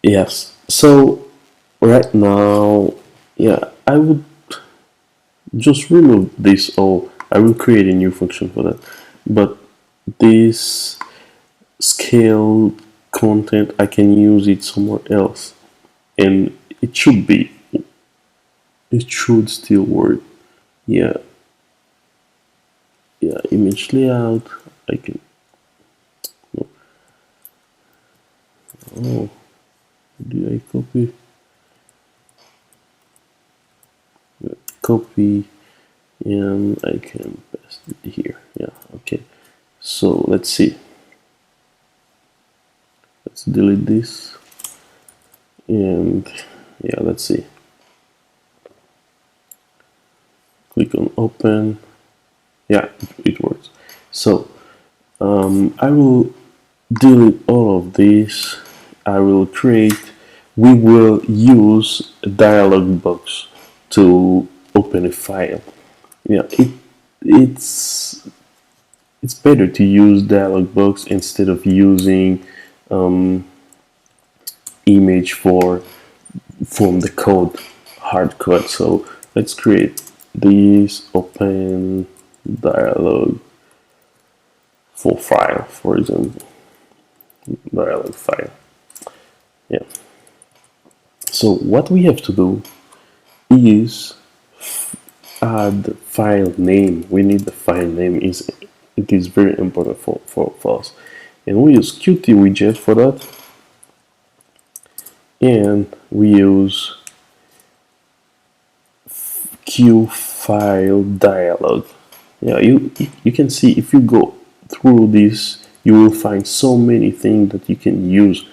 Yes. So right now, yeah, I would just remove this. Oh, I will create a new function for that. But this scale content, I can use it somewhere else, and it should still work. Yeah, yeah. Image layout. I can. Oh, did I copy? Copy, and I can paste it here. Yeah. Okay. So let's see. Let's delete this, and yeah, let's see. Click on open. Yeah, it works. So I will delete all of this. I will create. We will use a dialog box to open a file. Yeah, it's it's better to use dialog box instead of using image from the code, hard code. So let's create this open dialog for file, for example, dialog file. Yeah. So what we have to do is add file name. We need the file name. It is very important for us, and we use Qt widget for that, and we use Q file dialog. Yeah, you can see if you go through this, you will find so many things that you can use,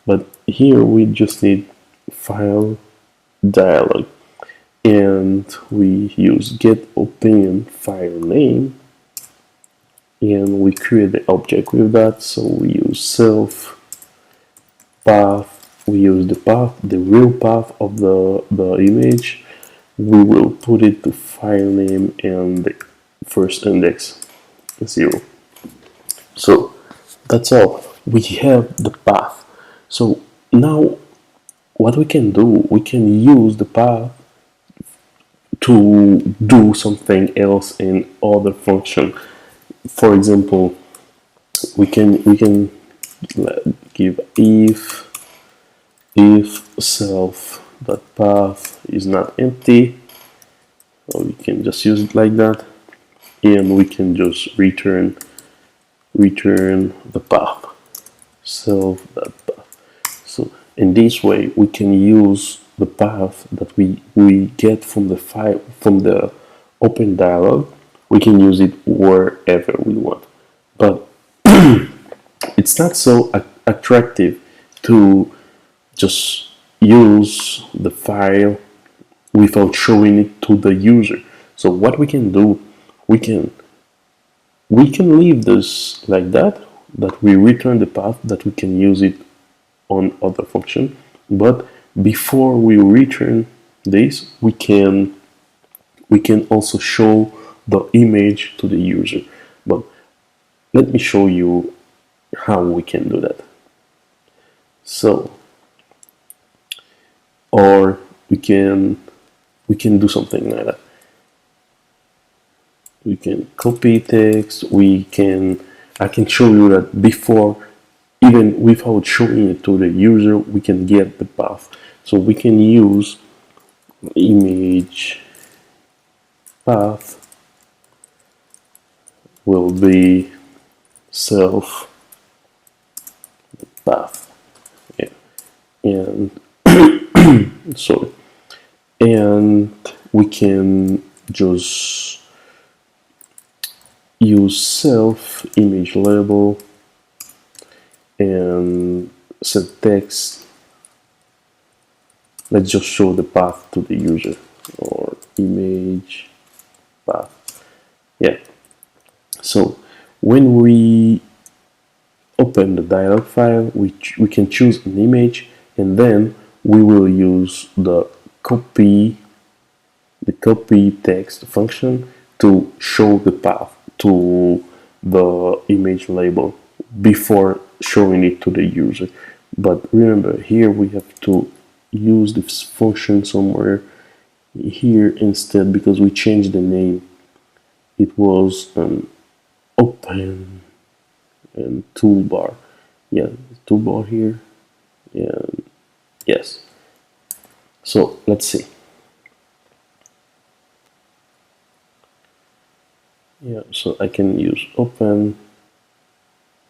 but here we just need file dialog, and we use get open file name, and we create the object with that. So we use self path. We use the path, the real path of the image. We will put it to file name and the first index 0. So that's all. We have the path. So now what we can do, we can use the path to do something else in other function. For example, we can give if self that path is not empty, or we can just use it like that, and we can just return the path, self that path. So in this way we can use the path that we get from the file, from the open dialog. We can use it wherever we want, but it's not so attractive to just use the file without showing it to the user. So what we can do, we can leave this like that we return the path, that we can use it on other function. But before we return this, we can also show the image to the user. But let me show you how we can do that. So, or we can do something like that. We can copy text. I can show you that before, even without showing it to the user, we can get the path. So we can use image path will be self path. Yeah. And sorry, and we can just use self image label and set text. Let's just show the path to the user, or image path. Yeah. So when we open the dialog file, we can choose an image, and then we will use the copy text function to show the path to the image label before showing it to the user. But remember, here we have to use this function somewhere here instead, because we changed the name. It was an open and toolbar. Yeah, toolbar here. And yes. So let's see. Yeah, so I can use open.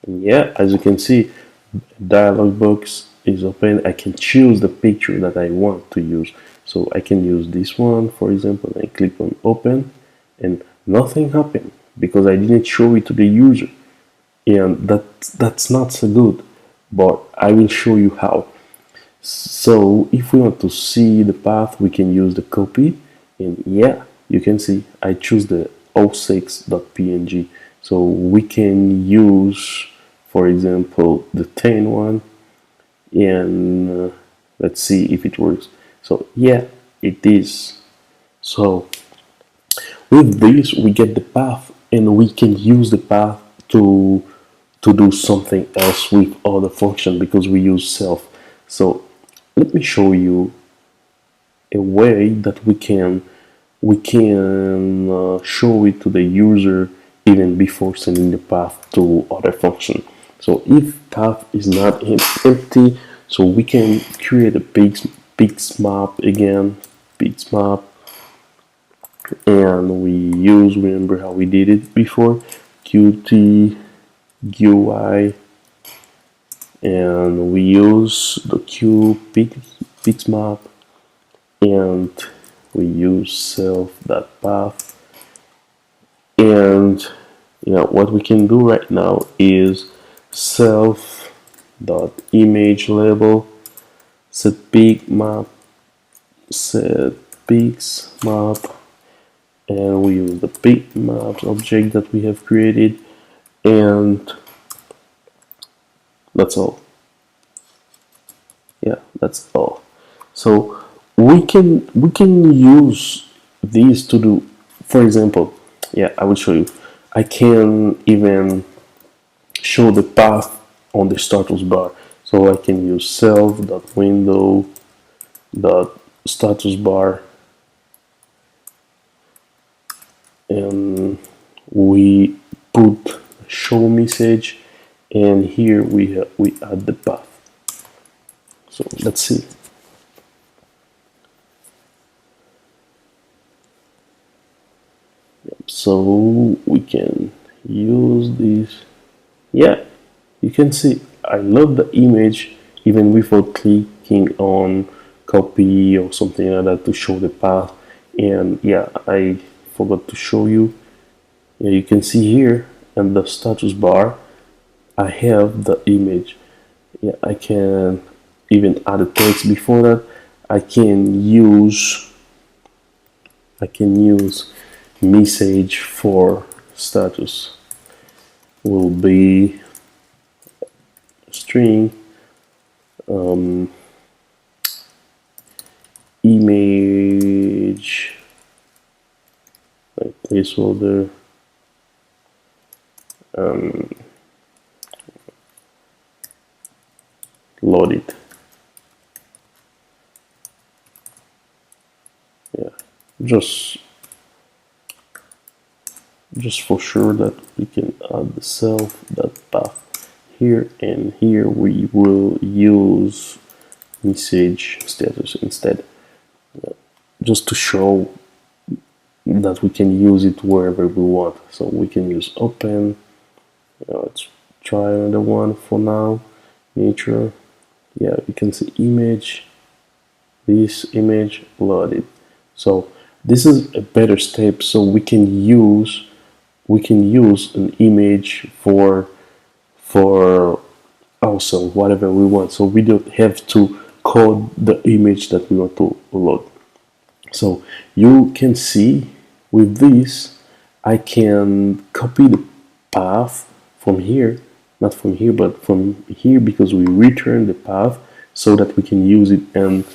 And yeah, as you can see, dialog box is open. I can choose the picture that I want to use. So I can use this one, for example, and I click on open, and nothing happened because I didn't show it to the user. And that's not so good, but I will show you how. So if we want to see the path, we can use the copy, and yeah, you can see I choose the 06.png. So we can use, for example, the 10 one, and let's see if it works. So yeah, it is. So with this, we get the path, and we can use the path to do something else with other function because we use self. So let me show you a way that we can show it to the user even before sending the path to other function. So if path is not empty, so we can create a pigs map again, pigs map, and we use, remember how we did it before, qt GUI, and we use the pigs map, and we use self.path. And what we can do right now is self.image label, set pigs map, and we use the pig maps object that we have created, and that's all. Yeah, that's all. So we can use these to do, for example, yeah, I will show you. I can even show the path on the status bar. So I can use self.window.status bar, and we put show message, and here we add the path. So let's see. So we can use this. Yeah, you can see I love the image even without clicking on copy or something like that to show the path. And yeah, I forgot to show you. Yeah, you can see here in the status bar I have the image. Yeah, I can even add a text before that. I can use message for status will be string image, like placeholder, load it. Yeah, just for sure that we can add the self.path here, and here we will use message status instead, just to show that we can use it wherever we want. So we can use open. Let's try another one for now. Nature. Yeah, you can see image, this image, loaded. So this is a better step, so we can use an image for ourselves, whatever we want. So we don't have to code the image that we want to load. So you can see with this, I can copy the path from here, not from here, but from here, because we return the path so that we can use it in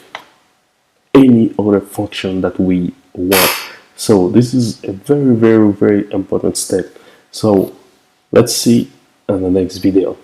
any other function that we want. So this is a very, very, very important step. So let's see in the next video.